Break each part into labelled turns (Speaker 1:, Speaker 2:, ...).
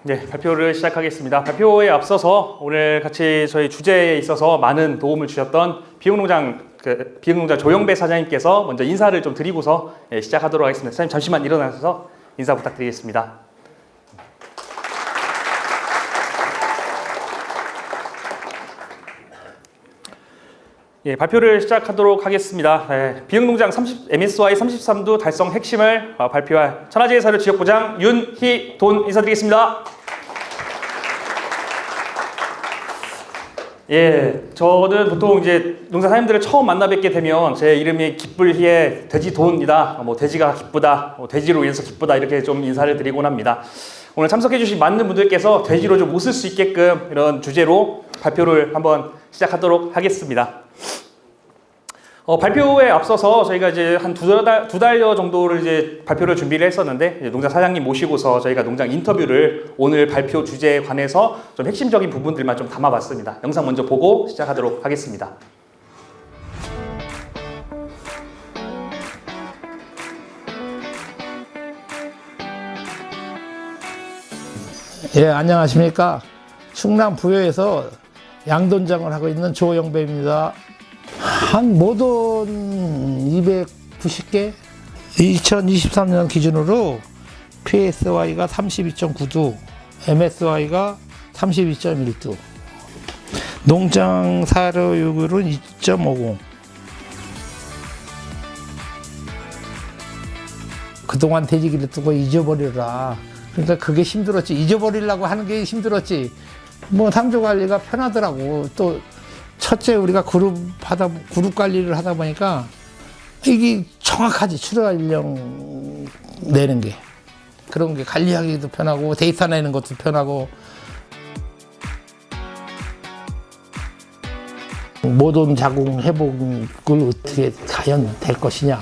Speaker 1: 네, 발표를 시작하겠습니다. 발표에 앞서서 오늘 같이 저희 주제에 있어서 많은 도움을 주셨던 비용농장 조영배 사장님께서 먼저 인사를 좀 드리고서 시작하도록 하겠습니다. 사장님 잠시만 일어나셔서 인사 부탁드리겠습니다. 예, 발표를 시작하도록 하겠습니다. 비용농장 MSY 33두 달성 핵심을 발표할 천하제일 사료 지역부장 윤희돈 인사드리겠습니다. 예, 저는 보통 이제 농사 사장님들을 처음 만나 뵙게 되면 제 이름이 기쁠희의 돼지돈이다, 돼지가 기쁘다, 돼지로 인해서 기쁘다 이렇게 좀 인사를 드리곤 합니다. 오늘 참석해주신 많은 분들께서 돼지로 좀 웃을 수 있게끔 이런 주제로 발표를 한번 시작하도록 하겠습니다. 발표에 앞서서 저희가 이제 한 두 달여 정도를 이제 발표를 준비를 했었는데 이제 농장 사장님 모시고서 저희가 농장 인터뷰를 오늘 발표 주제에 관해서 좀 핵심적인 부분들만 좀 담아봤습니다. 영상 먼저 보고 시작하도록 하겠습니다.
Speaker 2: 예, 안녕하십니까. 충남 부여에서 양돈장을 하고 있는 조영배입니다. 한 모돈 290개, 2023년 기준으로 PSY가 32.9두, MSY가 32.1두, 농장 사료율은 2.50. 그동안 돼지기를 두고 잊어버리라. 그러니까 그게 힘들었지. 잊어버리려고 하는 게 힘들었지. 상조 관리가 편하더라고. 또 첫째 우리가 그룹 관리를 하다 보니까 이게 정확하지. 출하일령 내는 게 그런 게 관리하기도 편하고 데이터 내는 것도 편하고. 모든 자궁 회복을 어떻게 과연 될 것이냐.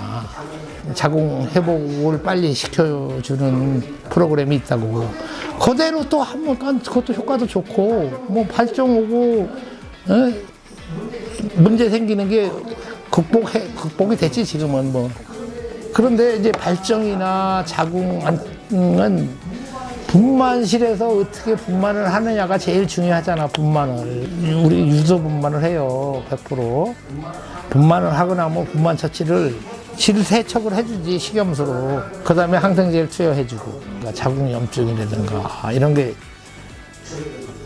Speaker 2: 자궁 회복을 빨리 시켜주는 프로그램이 있다고. 그대로 또 하면 그것도 효과도 좋고 발정 오고 문제 생기는 게 극복이 됐지 지금은 그런데 이제 발정이나 자궁은 분만실에서 어떻게 분만을 하느냐가 제일 중요하잖아. 분만을 우리 유도 분만을 해요. 100%. 분만을 하고 나면 분만 처치를 질세척을 해주지. 식염수로. 그 다음에 항생제를 투여해주고. 그러니까 자궁염증이라든가 이런 게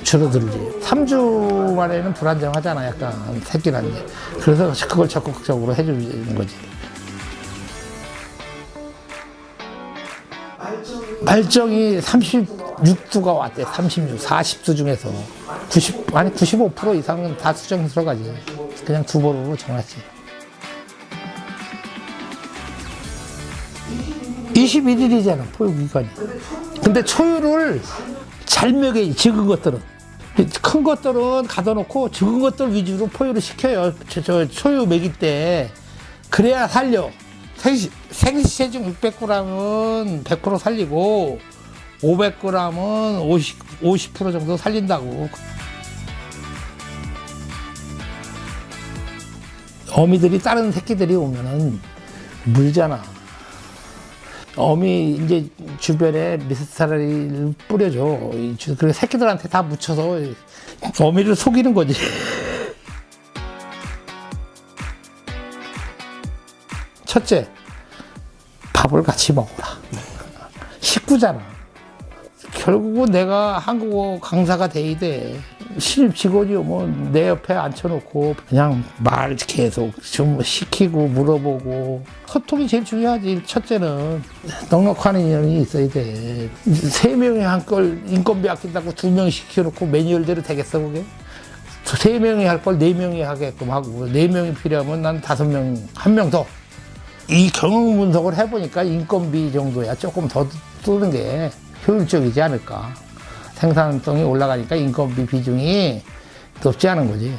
Speaker 2: 줄어들지. 3주 만에는 불안정하잖아. 약간 새끼 난지. 그래서 그걸 적극적으로 해주는 거지. 발정이 36두가 왔대. 40두 중에서 95% 이상은 다 수정 들어가지. 그냥 두 번으로 정하지. 21일이잖아, 포유기간이. 근데 초유를 잘 먹여야지, 적은 것들은. 큰 것들은 가둬놓고 적은 것들 위주로 포유를 시켜요. 초유 먹일 때. 그래야 살려. 생시체중 600g은 100% 살리고 500g은 50% 정도 살린다고. 어미들이 다른 새끼들이 오면은 물잖아. 어미 이제 주변에 미스타리를 뿌려줘. 그리고 새끼들한테 다 묻혀서 어미를 속이는 거지. 첫째, 밥을 같이 먹어라. 식구잖아. 결국은 내가 한국어 강사가 돼야 돼. 신입 직원이 오면 내 옆에 앉혀놓고 그냥 말 계속 좀 시키고 물어보고. 소통이 제일 중요하지. 첫째는 넉넉한 인연이 있어야 돼. 3명이 한 걸 인건비 아낀다고 2명 시켜놓고 매뉴얼대로 되겠어 그게? 3명이 할 걸 4명이 하게끔 하고 4명이 필요하면 난 5명, 1명 더. 이 경영 분석을 해보니까 인건비 정도야 조금 더 쓰는 게 효율적이지 않을까. 생산성이 올라가니까 인건비 비중이 높지 않은 거지.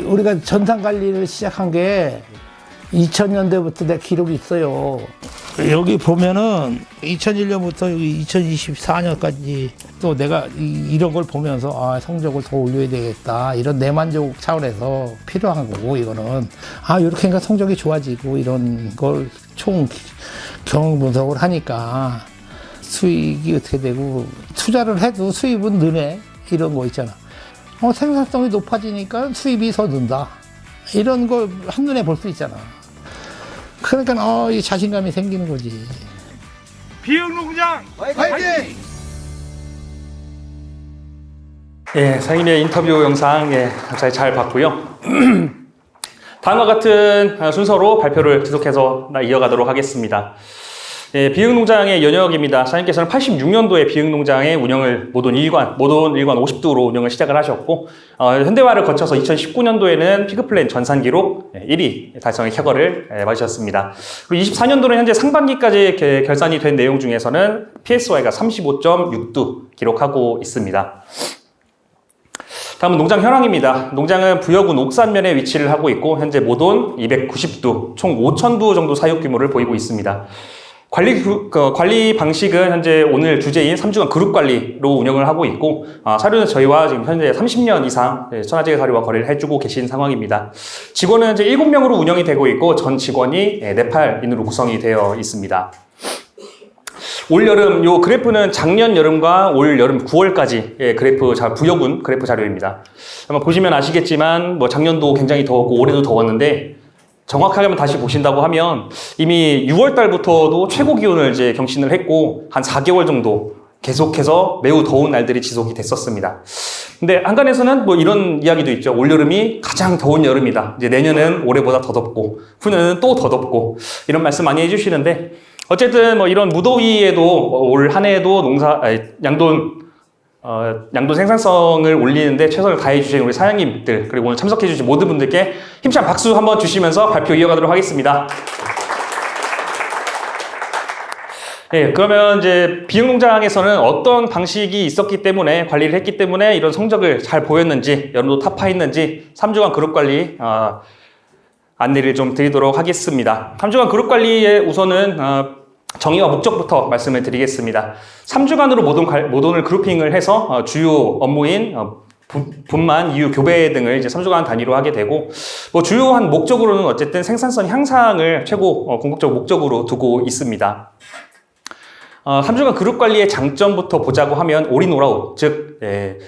Speaker 2: 우리가 전산 관리를 시작한 게 2000년대부터 내 기록이 있어요. 여기 보면은 2001년부터 2024년까지 또 내가 이런 걸 보면서 아, 성적을 더 올려야 되겠다. 이런 내만족 차원에서 필요한 거고, 이거는. 아, 이렇게 하니까 성적이 좋아지고, 이런 걸 총 경영 분석을 하니까 수익이 어떻게 되고, 투자를 해도 수입은 느네. 이런 거 있잖아. 생산성이 높아지니까 수입이 더 는다. 이런 걸 한눈에 볼 수 있잖아. 그러니까 이 자신감이 생기는 거지.
Speaker 3: 비흥농장 화이팅!
Speaker 1: 예, 사장님의 인터뷰 영상 잘 봤고요. 다음과 같은 순서로 발표를 계속해서 이어가도록 하겠습니다. 예, 비흥농장의 연역입니다. 사장님께서는 86년도에 비흥농장의 운영을 모돈 일관 50도로 운영을 시작을 하셨고, 현대화를 거쳐서 2019년도에는 피그플랜 전산 기록 1위 달성의 쾌거를 맞으셨습니다. 그리고 24년도는 현재 상반기까지 결산이 된 내용 중에서는 PSY가 35.6도 기록하고 있습니다. 다음은 농장 현황입니다. 농장은 부여군 옥산면에 위치를 하고 있고, 현재 모돈 290두, 총 5,000두 정도 사육 규모를 보이고 있습니다. 관리 방식은 현재 오늘 주제인 3주간 그룹 관리로 운영을 하고 있고, 사료는 저희와 지금 현재 30년 이상 천하제일 사료와 거래를 해주고 계신 상황입니다. 직원은 현재 7명으로 운영이 되고 있고, 전 직원이 네팔인으로 구성이 되어 있습니다. 올 여름, 요 그래프는 작년 여름과 올 여름 9월까지 그래프, 부여군 그래프 자료입니다. 아마 보시면 아시겠지만, 작년도 굉장히 더웠고, 올해도 더웠는데, 정확하게 한번 다시 보신다고 하면 이미 6월 달부터도 최고 기온을 이제 경신을 했고, 한 4개월 정도 계속해서 매우 더운 날들이 지속이 됐었습니다. 근데 한간에서는 이런 이야기도 있죠. 올여름이 가장 더운 여름이다. 이제 내년은 올해보다 더 덥고, 후년은 또 더 덥고, 이런 말씀 많이 해주시는데, 어쨌든 이런 무더위에도 올 한 해에도 양돈 생산성을 올리는데 최선을 다해 주신 우리 사장님들, 그리고 오늘 참석해 주신 모든 분들께 힘찬 박수 한번 주시면서 발표 이어가도록 하겠습니다. 네, 그러면 이제 비흥농장에서는 어떤 방식이 있었기 때문에, 관리를 했기 때문에 이런 성적을 잘 보였는지, 여름도 타파했는지 3주간 그룹 관리 안내를 좀 드리도록 하겠습니다. 3주간 그룹 관리에 우선은 정의와 목적부터 말씀을 드리겠습니다. 3주간으로 모돈을 그룹핑을 해서 주요 업무인 분만, 이유, 교배 등을 이제 3주간 단위로 하게 되고, 주요한 목적으로는 어쨌든 생산성 향상을 최고 궁극적 목적으로 두고 있습니다. 3주간 그룹 관리의 장점부터 보자고 하면 올인올아웃, 즉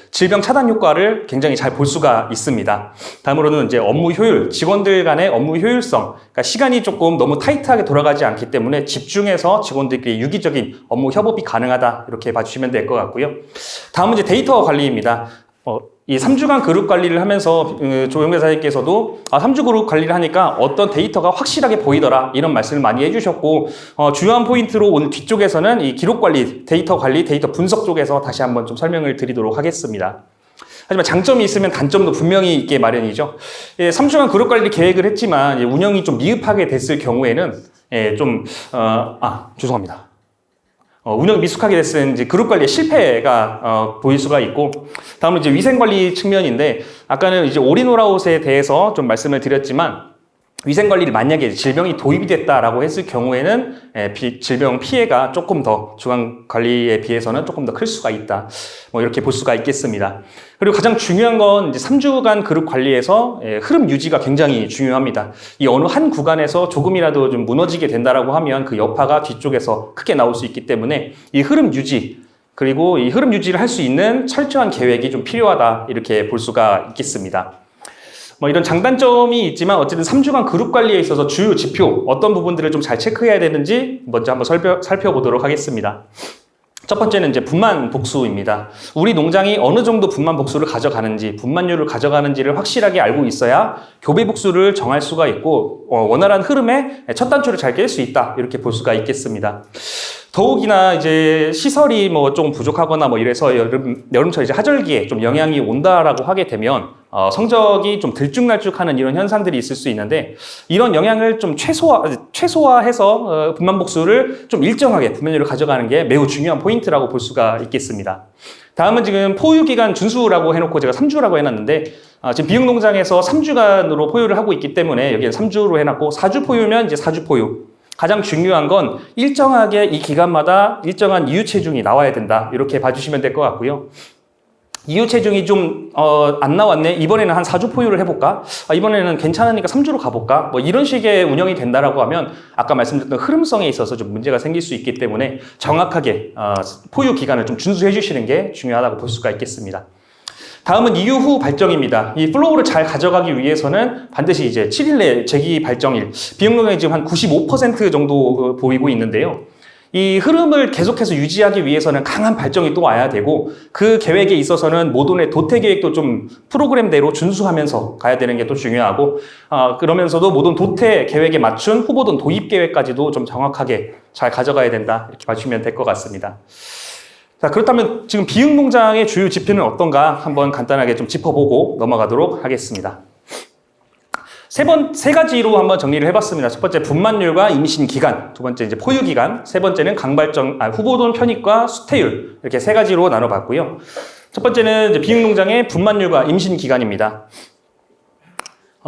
Speaker 1: 질병 차단 효과를 굉장히 잘 볼 수가 있습니다. 다음으로는 이제 업무 효율, 직원들 간의 업무 효율성, 그러니까 시간이 조금 너무 타이트하게 돌아가지 않기 때문에 집중해서 직원들끼리 유기적인 업무 협업이 가능하다, 이렇게 봐주시면 될 것 같고요. 다음은 이제 데이터 관리입니다. 이 3주간 그룹 관리를 하면서 조영대 사장님께서도 3주 그룹 관리를 하니까 어떤 데이터가 확실하게 보이더라, 이런 말씀을 많이 해주셨고, 주요한 포인트로 오늘 뒤쪽에서는 이 기록 관리, 데이터 관리, 데이터 분석 쪽에서 다시 한번 좀 설명을 드리도록 하겠습니다. 하지만 장점이 있으면 단점도 분명히 있게 마련이죠. 3주간 그룹 관리 계획을 했지만 운영이 좀 미흡하게 됐을 경우에는 죄송합니다. 운영이 미숙하게 됐을 이제 그룹 관리의 실패가 보일 수가 있고, 다음은 이제 위생 관리 측면인데, 아까는 이제 올인올아웃에 대해서 좀 말씀을 드렸지만, 위생 관리를 만약에 질병이 도입이 됐다라고 했을 경우에는 질병 피해가 조금 더 중앙 관리에 비해서는 조금 더 클 수가 있다, 이렇게 볼 수가 있겠습니다. 그리고 가장 중요한 건 이제 3주간 그룹 관리에서 흐름 유지가 굉장히 중요합니다. 이 어느 한 구간에서 조금이라도 좀 무너지게 된다라고 하면 그 여파가 뒤쪽에서 크게 나올 수 있기 때문에 이 흐름 유지, 그리고 이 흐름 유지를 할 수 있는 철저한 계획이 좀 필요하다, 이렇게 볼 수가 있겠습니다. 이런 장단점이 있지만 어쨌든 3주간 그룹 관리에 있어서 주요 지표, 어떤 부분들을 좀 잘 체크해야 되는지 먼저 한번 살펴보도록 하겠습니다. 첫 번째는 이제 분만 복수입니다. 우리 농장이 어느 정도 분만 복수를 가져가는지, 분만율을 가져가는지를 확실하게 알고 있어야 교배 복수를 정할 수가 있고, 원활한 흐름에 첫 단추를 잘 깰 수 있다, 이렇게 볼 수가 있겠습니다. 더욱이나 이제 시설이 좀 부족하거나 이래서 여름철 이제 하절기에 좀 영향이 온다라고 하게 되면 성적이 좀 들쭉날쭉하는 이런 현상들이 있을 수 있는데, 이런 영향을 좀 최소화해서 분만 복수를 좀 일정하게 분만율을 가져가는 게 매우 중요한 포인트라고 볼 수가 있겠습니다. 다음은 지금 포유기간 준수라고 해놓고 제가 3주라고 해놨는데, 지금 비흥농장에서 3주간으로 포유를 하고 있기 때문에 여기는 3주로 해놨고, 4주 포유면 이제 4주 포유, 가장 중요한 건 일정하게 이 기간마다 일정한 이유 체중이 나와야 된다. 이렇게 봐주시면 될 것 같고요. 이유 체중이 좀 안 나왔네. 이번에는 한 4주 포유를 해볼까? 이번에는 괜찮으니까 3주로 가볼까? 뭐 이런 식의 운영이 된다라고 하면 아까 말씀드렸던 흐름성에 있어서 좀 문제가 생길 수 있기 때문에 정확하게 포유 기간을 좀 준수해 주시는 게 중요하다고 볼 수가 있겠습니다. 다음은 이유 후 발정입니다. 이 플로우를 잘 가져가기 위해서는 반드시 이제 7일 내 재기 발정일, 비용량이 지금 한 95% 정도 보이고 있는데요. 이 흐름을 계속해서 유지하기 위해서는 강한 발정이 또 와야 되고 그 계획에 있어서는 모돈의 도태 계획도 좀 프로그램대로 준수하면서 가야 되는 게 또 중요하고 그러면서도 모돈 도태 계획에 맞춘 후보돈 도입 계획까지도 좀 정확하게 잘 가져가야 된다 이렇게 봐주시면 될 것 같습니다. 자, 그렇다면 지금 비응농장의 주요 지표는 어떤가 한번 간단하게 좀 짚어보고 넘어가도록 하겠습니다. 세 가지로 한번 정리를 해봤습니다. 첫 번째 분만율과 임신 기간, 두 번째 이제 포유 기간, 세 번째는 후보돈 편입과 수태율 이렇게 세 가지로 나눠봤고요. 첫 번째는 이제 비응농장의 분만율과 임신 기간입니다.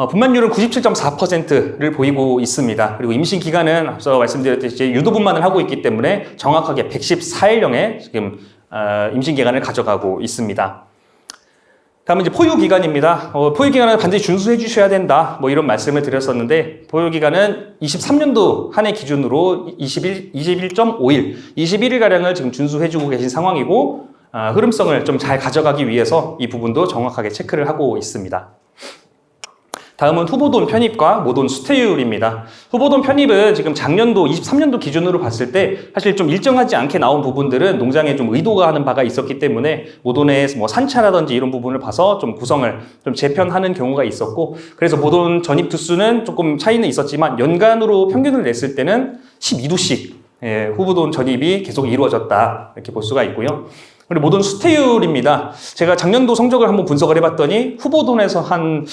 Speaker 1: 분만율은 97.4%를 보이고 있습니다. 그리고 임신 기간은 앞서 말씀드렸듯이 유도분만을 하고 있기 때문에 정확하게 114일령의 지금 임신 기간을 가져가고 있습니다. 다음은 이제 포유 기간입니다. 포유 기간은 반드시 준수해 주셔야 된다. 뭐 이런 말씀을 드렸었는데 포유 기간은 23년도 한 해 기준으로 21.5일, 21일 가량을 지금 준수해 주고 계신 상황이고 흐름성을 좀 잘 가져가기 위해서 이 부분도 정확하게 체크를 하고 있습니다. 다음은 후보돈 편입과 모돈 수태율입니다. 후보돈 편입은 지금 작년도 23년도 기준으로 봤을 때 사실 좀 일정하지 않게 나온 부분들은 농장에 좀 의도가 하는 바가 있었기 때문에 모돈의 뭐 산차라든지 이런 부분을 봐서 좀 구성을 좀 재편하는 경우가 있었고 그래서 모돈 전입 두수는 조금 차이는 있었지만 연간으로 평균을 냈을 때는 12두씩 후보돈 전입이 계속 이루어졌다 이렇게 볼 수가 있고요. 그리고 모돈 수태율입니다. 제가 작년도 성적을 한번 분석을 해봤더니 후보돈에서 한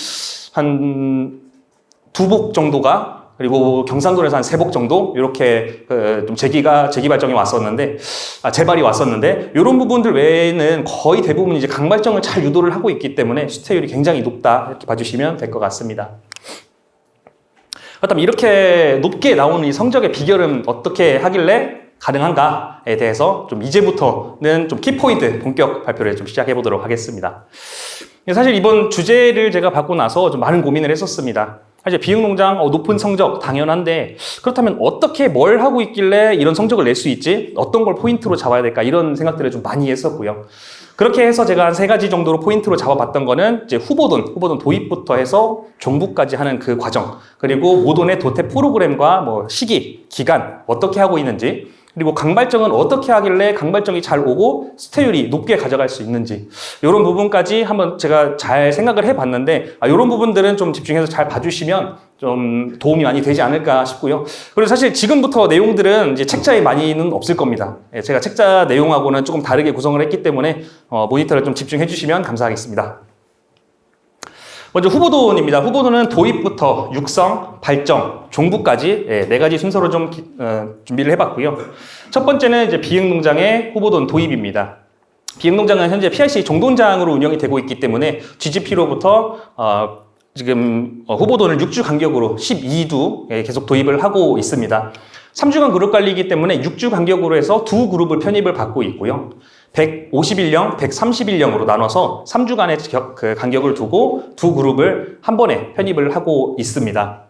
Speaker 1: 2복 정도가 그리고 경상도에서 한 3복 정도 이렇게 좀 재기 발정이 왔었는데 재발이 왔었는데 이런 부분들 외에는 거의 대부분 이제 강발정을 잘 유도를 하고 있기 때문에 수태율이 굉장히 높다 이렇게 봐주시면 될 것 같습니다. 그렇다면 이렇게 높게 나오는 이 성적의 비결은 어떻게 하길래 가능한가에 대해서 좀 이제부터는 좀 키포인트 본격 발표를 좀 시작해 보도록 하겠습니다. 사실 이번 주제를 제가 받고 나서 좀 많은 고민을 했었습니다. 사실 비응농장 높은 성적 당연한데 그렇다면 어떻게 뭘 하고 있길래 이런 성적을 낼 수 있지? 어떤 걸 포인트로 잡아야 될까? 이런 생각들을 좀 많이 했었고요. 그렇게 해서 제가 한 3가지 정도로 포인트로 잡아봤던 거는 이제 후보돈 도입부터 해서 종부까지 하는 그 과정, 그리고 모돈의 도태 프로그램과 뭐 시기, 기간 어떻게 하고 있는지, 그리고 강발정은 어떻게 하길래 강발정이 잘 오고 수태율이 높게 가져갈 수 있는지 이런 부분까지 한번 제가 잘 생각을 해봤는데 이런 부분들은 좀 집중해서 잘 봐주시면 좀 도움이 많이 되지 않을까 싶고요. 그리고 사실 지금부터 내용들은 이제 책자에 많이는 없을 겁니다. 제가 책자 내용하고는 조금 다르게 구성을 했기 때문에 모니터를 좀 집중해 주시면 감사하겠습니다. 먼저 후보돈입니다. 후보돈은 도입부터 육성, 발정, 종부까지 4가지 순서로 좀 준비를 해봤고요. 첫 번째는 이제 비응농장의 후보돈 도입입니다. 비응농장은 현재 PRC 종돈장으로 운영이 되고 있기 때문에 GGP로부터 지금 후보돈을 6주 간격으로 12두 계속 도입을 하고 있습니다. 3주간 그룹 관리이기 때문에 6주 간격으로 해서 2그룹을 편입을 받고 있고요. 151령, 131령으로 나눠서 3주간의 그 간격을 두고 2그룹을 한 번에 편입을 하고 있습니다.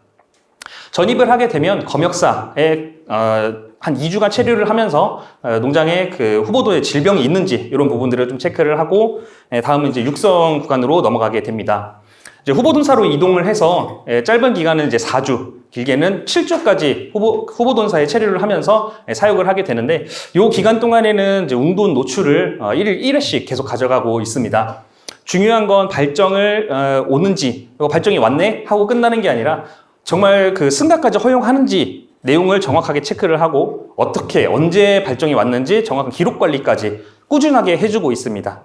Speaker 1: 전입을 하게 되면 검역사에 한 2주간 체류를 하면서 농장에 그 후보도에 질병이 있는지 이런 부분들을 좀 체크를 하고 다음은 이제 육성 구간으로 넘어가게 됩니다. 이제 후보돈사로 이동을 해서 짧은 기간은 이제 4주, 길게는 7주까지 후보돈사에 체류를 하면서 사육을 하게 되는데 이 기간 동안에는 이제 웅돈 노출을 1일 1회씩 계속 가져가고 있습니다. 중요한 건 발정을 오는지 발정이 왔네 하고 끝나는 게 아니라 정말 그 승가까지 허용하는지 내용을 정확하게 체크를 하고 어떻게 언제 발정이 왔는지 정확한 기록 관리까지 꾸준하게 해주고 있습니다.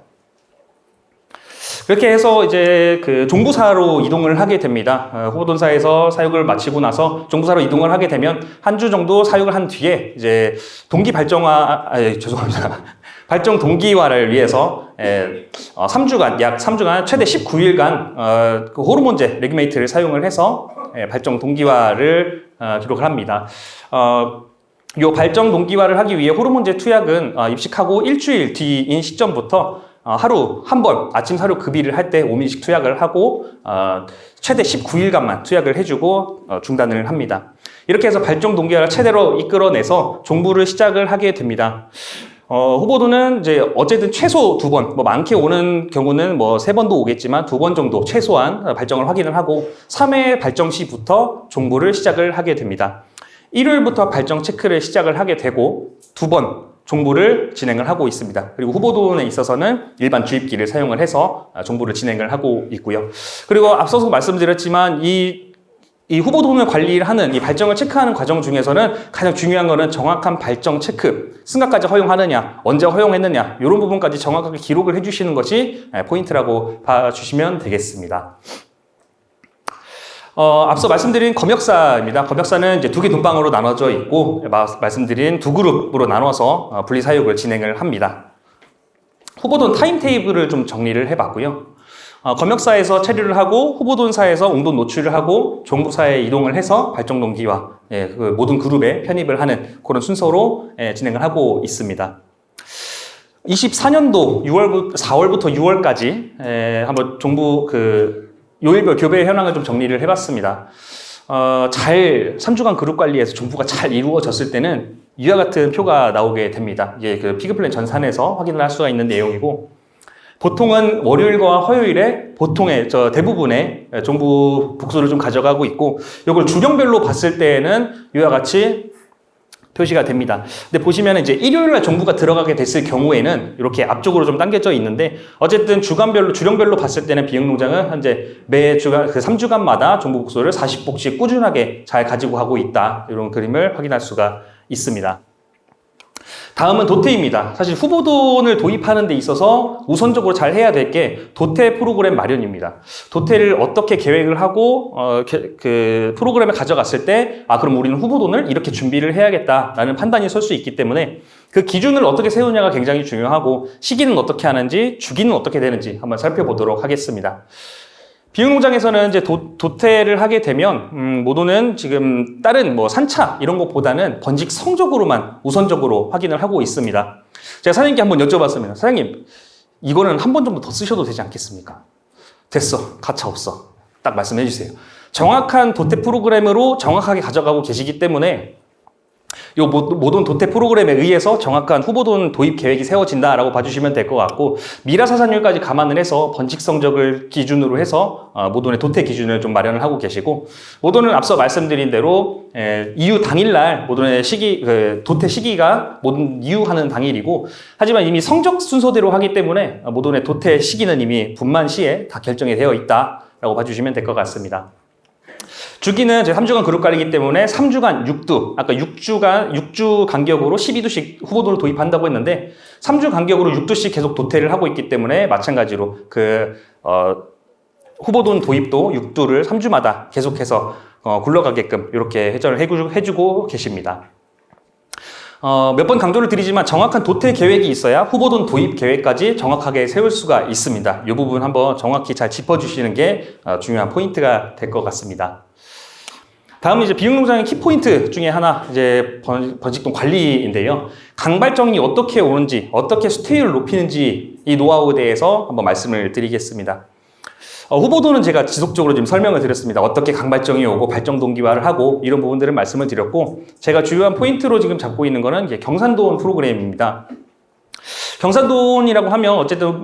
Speaker 1: 그렇게 해서 이제 그 종부사로 이동을 하게 됩니다. 후보돈사에서 사육을 마치고 나서 종부사로 이동을 하게 되면 한 주 정도 사육을 한 뒤에 이제 동기 발정화, 죄송합니다. 발정 동기화를 위해서 3주간, 약 3주간 최대 19일간 그 호르몬제 레귤메이트를 사용을 해서 발정 동기화를 기록을 합니다. 요 발정 동기화를 하기 위해 호르몬제 투약은 입식하고 일주일 뒤인 시점부터 하루 한 번 아침 사료 급이를 할 때 5ml씩 투약을 하고 최대 19일간만 투약을 해주고 중단을 합니다. 이렇게 해서 발정 동기화를 최대로 이끌어내서 종부를 시작을 하게 됩니다. 후보도는 이제 어쨌든 최소 2번, 뭐 많게 오는 경우는 뭐 3번도 오겠지만 2번 정도 최소한 발정을 확인을 하고 3회 발정 시부터 종부를 시작을 하게 됩니다. 일요일부터 발정 체크를 시작을 하게 되고 2번 종부를 진행을 하고 있습니다. 그리고 후보도에 있어서는 일반 주입기를 사용을 해서 종부를 진행을 하고 있고요. 그리고 앞서서 말씀드렸지만 이 후보돈을 관리를 하는 이 발정을 체크하는 과정 중에서는 가장 중요한 거는 정확한 발정 체크, 승가까지 허용하느냐, 언제 허용했느냐 이런 부분까지 정확하게 기록을 해주시는 것이 포인트라고 봐주시면 되겠습니다. 앞서 말씀드린 검역사입니다. 검역사는 이제 2개 돈방으로 나눠져 있고 말씀드린 2그룹으로 나눠서 분리 사육을 진행을 합니다. 후보돈 타임테이블을 좀 정리를 해봤고요. 검역사에서 처리를 하고 후보돈사에서 웅돈 노출을 하고 종부사에 이동을 해서 발정 동기화 그 모든 그룹에 편입을 하는 그런 순서로 진행을 하고 있습니다. 24년도 4월부터 6월까지 한번 종부 요일별 교배 현황을 좀 정리를 해봤습니다. 3주간 그룹 관리에서 종부가 잘 이루어졌을 때는 이와 같은 표가 나오게 됩니다. 이게 그 피그플랜 전산에서 확인을 할 수가 있는 내용이고, 보통은 월요일과 화요일에 보통의 대부분의 종부 복수를 좀 가져가고 있고, 이걸 주경별로 봤을 때에는 이와 같이 표시가 됩니다. 근데 보시면 이제 일요일날 종부가 들어가게 됐을 경우에는 이렇게 앞쪽으로 좀 당겨져 있는데, 어쨌든 주령별로 봤을 때는 비영농장은 현재 매 주간 3주간마다 종부 복수를 40복씩 꾸준하게 잘 가지고 하고 있다. 이런 그림을 확인할 수가 있습니다. 다음은 도태입니다. 사실 후보돈을 도입하는 데 있어서 우선적으로 잘 해야 될 게 도태 프로그램 마련입니다. 도태를 어떻게 계획을 하고 그 프로그램을 가져갔을 때 그럼 우리는 후보돈을 이렇게 준비를 해야겠다라는 판단이 설 수 있기 때문에 그 기준을 어떻게 세우냐가 굉장히 중요하고, 시기는 어떻게 하는지 주기는 어떻게 되는지 한번 살펴보도록 하겠습니다. 비육농장에서는 이제 도태를 하게 되면 모도는 지금 다른 뭐 산차 이런 것보다는 번식 성적으로만 우선적으로 확인을 하고 있습니다. 제가 사장님께 한번 여쭤봤습니다. 사장님, 이거는 한 번 정도 더 쓰셔도 되지 않겠습니까? 됐어, 가차 없어. 딱 말씀해 주세요. 정확한 도태 프로그램으로 정확하게 가져가고 계시기 때문에 이 모든 도태 프로그램에 의해서 정확한 후보돈 도입 계획이 세워진다라고 봐주시면 될 것 같고, 미라 사산율까지 감안을 해서 번식 성적을 기준으로 해서 모돈의 도태 기준을 좀 마련을 하고 계시고, 모돈은 앞서 말씀드린 대로 이후 당일날 모돈의 도태 시기가 모든 이후하는 당일이고, 하지만 이미 성적 순서대로 하기 때문에 모돈의 도태 시기는 이미 분만 시에 다 결정이 되어 있다라고 봐주시면 될 것 같습니다. 주기는 이제 3주간 그룹 관리이기 때문에 3주간 6두, 아까 6주 간격으로 12두씩 후보돈을 도입한다고 했는데 3주 간격으로 6두씩 계속 도태를 하고 있기 때문에 마찬가지로 후보돈 도입도 6두를 3주마다 계속해서 굴러가게끔 이렇게 회전을 해주고 계십니다. 몇 번 강조를 드리지만 정확한 도태 계획이 있어야 후보돈 도입 계획까지 정확하게 세울 수가 있습니다. 이 부분 한번 정확히 잘 짚어주시는 게 중요한 포인트가 될 것 같습니다. 다음은 이제 비육농장의 키포인트 중에 하나, 이제 번식동 관리인데요. 강발정이 어떻게 오는지, 어떻게 수태율을 높이는지 이 노하우에 대해서 한번 말씀을 드리겠습니다. 후보도는 제가 지속적으로 지금 설명을 드렸습니다. 어떻게 강발정이 오고 발정 동기화를 하고 이런 부분들을 말씀을 드렸고, 제가 주요한 포인트로 지금 잡고 있는 거는 이제 경산돈 프로그램입니다. 경산돈이라고 하면 어쨌든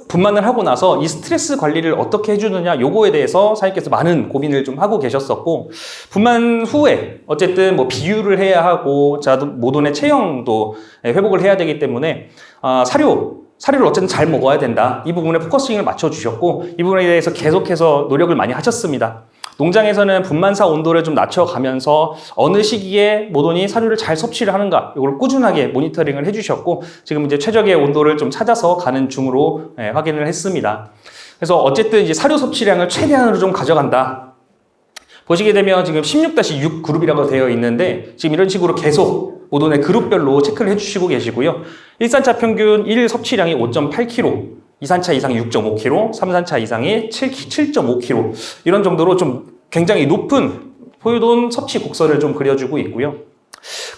Speaker 1: 분만을 하고 나서 이 스트레스 관리를 어떻게 해주느냐, 요거에 대해서 사장님께서 많은 고민을 좀 하고 계셨었고, 분만 후에 어쨌든 뭐 비유를 해야 하고, 모돈의 체형도 회복을 해야 되기 때문에 사료를 어쨌든 잘 먹어야 된다. 이 부분에 포커싱을 맞춰주셨고, 이 부분에 대해서 계속해서 노력을 많이 하셨습니다. 농장에서는 분만사 온도를 좀 낮춰가면서 어느 시기에 모돈이 사료를 잘 섭취를 하는가, 이걸 꾸준하게 모니터링을 해주셨고, 지금 이제 최적의 온도를 좀 찾아서 가는 중으로 확인을 했습니다. 그래서 어쨌든 이제 사료 섭취량을 최대한으로 좀 가져간다. 보시게 되면 지금 16-6 그룹이라고 되어 있는데, 지금 이런 식으로 계속 모돈의 그룹별로 체크를 해주시고 계시고요. 1산차 평균 1일 섭취량이 5.8kg, 2산차 이상이 6.5kg, 3산차 이상이 7.5kg 이런 정도로 좀 굉장히 높은 포유돈 섭취 곡선을 좀 그려주고 있고요.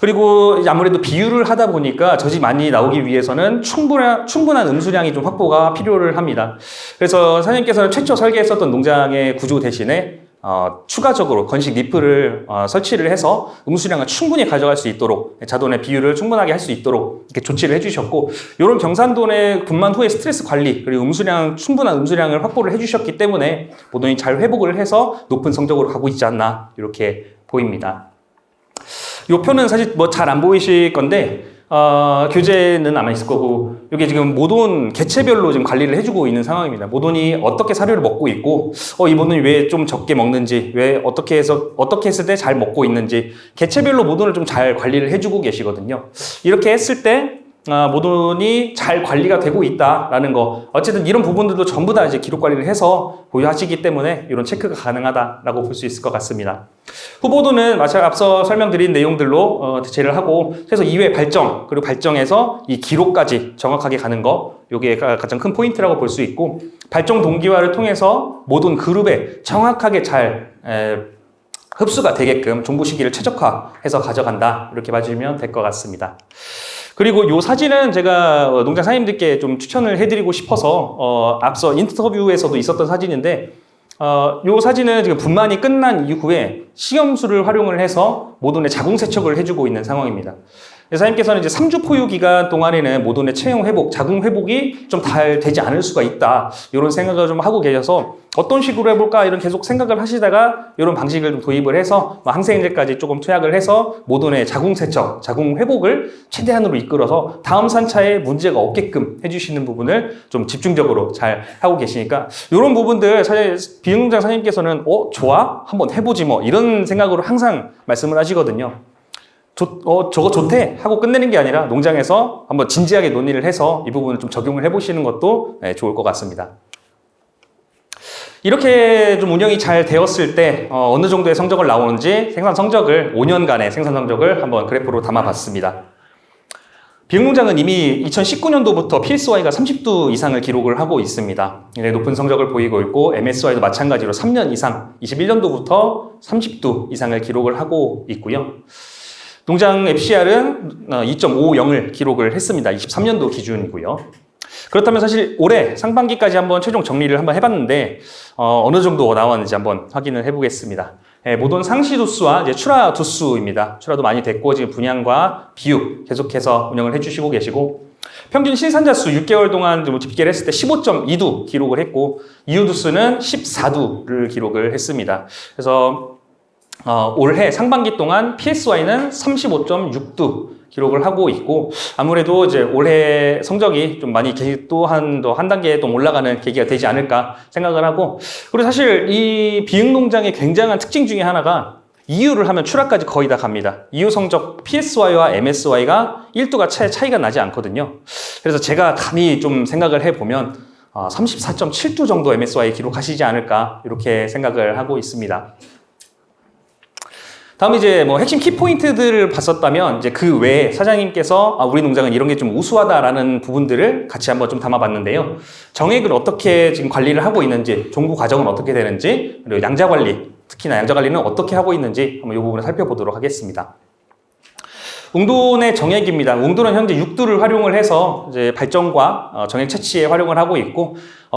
Speaker 1: 그리고 아무래도 비유를 하다 보니까 젖이 많이 나오기 위해서는 충분한 음수량이 좀 확보가 필요를 합니다. 그래서 사장님께서는 최초 설계했었던 농장의 구조 대신에 추가적으로 건식 리프를 설치를 해서 음수량을 충분히 가져갈 수 있도록 자돈의 비율을 충분하게 할 수 있도록 이렇게 조치를 해주셨고, 이런 경산돈의 분만 후에 스트레스 관리 그리고 충분한 음수량을 확보를 해주셨기 때문에 모돈이 잘 회복을 해서 높은 성적으로 가고 있지 않나 이렇게 보입니다. 이 표는 사실 뭐 잘 안 보이실 건데 교재는 아마 있을 거고, 이게 지금 모돈 개체별로 지금 관리를 해주고 있는 상황입니다. 모돈이 어떻게 사료를 먹고 있고, 이 모돈이 왜 좀 적게 먹는지, 왜 어떻게 했을 때 잘 먹고 있는지, 개체별로 모돈을 좀 잘 관리를 해주고 계시거든요. 이렇게 했을 때 모돈이 잘 관리가 되고 있다라는 거, 어쨌든 이런 부분들도 전부 다 이제 기록 관리를 해서 보유하시기 때문에 이런 체크가 가능하다라고 볼 수 있을 것 같습니다. 후보도는 앞서 설명드린 내용들로 대체를 하고, 그래서 2회 발정, 그리고 발정에서 이 기록까지 정확하게 가는 거, 이게 가장 큰 포인트라고 볼 수 있고, 발정 동기화를 통해서 모든 그룹에 정확하게 잘 흡수가 되게끔 종부 시기를 최적화해서 가져간다, 이렇게 봐주시면 될 것 같습니다. 그리고 이 사진은 제가 농장 사장님들께 좀 추천을 해드리고 싶어서 앞서 인터뷰에서도 있었던 사진인데, 이 사진은 지금 분만이 끝난 이후에 식염수를 활용을 해서 모돈의 자궁 세척을 해주고 있는 상황입니다. 사장님께서는 이제 3주 포유 기간 동안에는 모돈의 체형 회복, 자궁 회복이 좀 잘 되지 않을 수가 있다, 이런 생각을 좀 하고 계셔서 어떤 식으로 해볼까 이런 계속 생각을 하시다가 이런 방식을 좀 도입을 해서 항생제까지 조금 투약을 해서 모돈의 자궁 세척, 자궁 회복을 최대한으로 이끌어서 다음 산차에 문제가 없게끔 해주시는 부분을 좀 집중적으로 잘 하고 계시니까, 이런 부분들 사실 비농장 사장님께서는 좋아? 한번 해보지 뭐, 이런 생각으로 항상 말씀을 하시거든요. 저거 좋대 하고 끝내는 게 아니라 농장에서 한번 진지하게 논의를 해서 이 부분을 좀 적용을 해보시는 것도 좋을 것 같습니다. 이렇게 좀 운영이 잘 되었을 때 어느 정도의 성적을 나오는지 생산 성적을 5년간의 생산 성적을 한번 그래프로 담아봤습니다. 비육농장은 이미 2019년도부터 PSY가 30두 이상을 기록을 하고 있습니다. 높은 성적을 보이고 있고, MSY도 마찬가지로 3년 이상, 21년도부터 30두 이상을 기록을 하고 있고요. 농장 FCR은 2.50을 기록을 했습니다. 23년도 기준이고요. 그렇다면 사실 올해 상반기까지 한번 최종 정리를 한번 해봤는데 어느 정도 나왔는지 한번 확인을 해보겠습니다. 모돈 상시 도수와 이제 출하 도수입니다. 출하도 많이 됐고 지금 분양과 비육 계속해서 운영을 해주시고 계시고, 평균 sinh 수 6개월 동안 좀 집계를 했을 때 15.2두 기록을 했고, 이후 두수는 14두를 기록을 했습니다. 그래서 올해 상반기 동안 PSY는 35.6두 기록을 하고 있고, 아무래도 이제 올해 성적이 좀 많이 또 한 단계 또 올라가는 계기가 되지 않을까 생각을 하고, 그리고 사실 이 비육농장의 굉장한 특징 중에 하나가 이유를 하면 출하까지 거의 다 갑니다. 이유 성적 PSY와 MSY가 1두가 차이가 나지 않거든요. 그래서 제가 감히 좀 생각을 해보면 34.7두 정도 MSY 기록하시지 않을까 이렇게 생각을 하고 있습니다. 다음 이제 뭐 핵심 키포인트들을 봤었다면, 이제 그 외에 사장님께서 우리 농장은 이런 게 좀 우수하다라는 부분들을 같이 한번 좀 담아봤는데요. 정액을 어떻게 지금 관리를 하고 있는지, 종구 과정은 어떻게 되는지, 그리고 양자 관리, 특히나 양자 관리는 어떻게 하고 있는지 한번 이 부분을 살펴보도록 하겠습니다. 웅돈의 정액입니다. 웅돈은 현재 6두를 활용을 해서 이제 발정과 정액 채취에 활용을 하고 있고,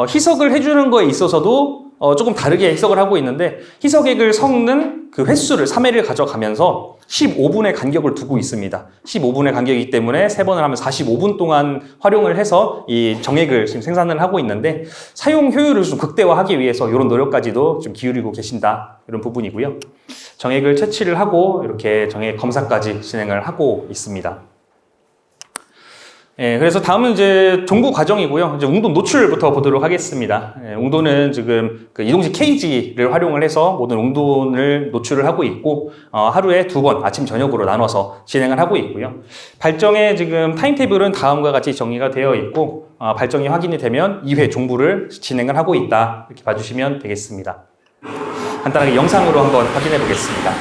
Speaker 1: 희석을 해주는 거에 있어서도 조금 다르게 희석을 하고 있는데, 희석액을 섞는 그 횟수를 3회를 가져가면서 15분의 간격을 두고 있습니다. 15분의 간격이기 때문에 3번을 하면 45분 동안 활용을 해서 이 정액을 지금 생산을 하고 있는데, 사용 효율을 좀 극대화하기 위해서 이런 노력까지도 좀 기울이고 계신다, 이런 부분이고요. 정액을 채취를 하고 이렇게 정액 검사까지 진행을 하고 있습니다. 그래서 다음은 이제 종구 과정이고요. 이제 웅돈 노출부터 보도록 하겠습니다. 웅돈은 지금 그 이동식 케이지를 활용을 해서 모든 웅돈을 노출을 하고 있고, 하루에 2번 아침 저녁으로 나눠서 진행을 하고 있고요. 발정의 지금 타임테이블은 다음과 같이 정리가 되어 있고, 발정이 확인이 되면 2회 종부를 진행을 하고 있다, 이렇게 봐주시면 되겠습니다. 간단하게 영상으로 한번 확인해 보겠습니다.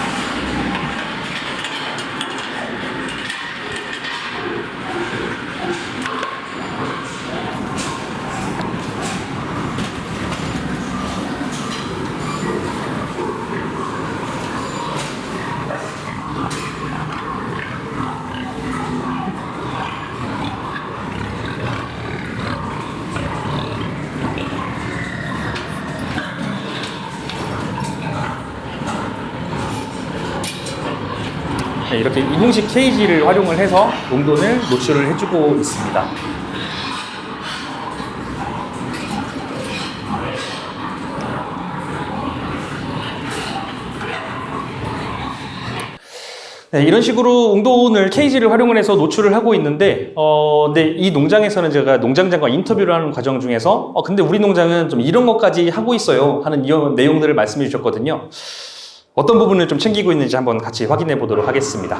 Speaker 1: 네, 이렇게 이동식 케이지를 활용을 해서 농돈을 노출을 해주고 있습니다. 네, 이런 식으로 웅돈을 케이지를 활용을 해서 노출을 하고 있는데, 근데 이 농장에서는 제가 농장장과 인터뷰를 하는 과정 중에서, 근데 우리 농장은 좀 이런 것까지 하고 있어요 하는 이런 내용들을 말씀해 주셨거든요. 어떤 부분을 좀 챙기고 있는지 한번 같이 확인해 보도록 하겠습니다.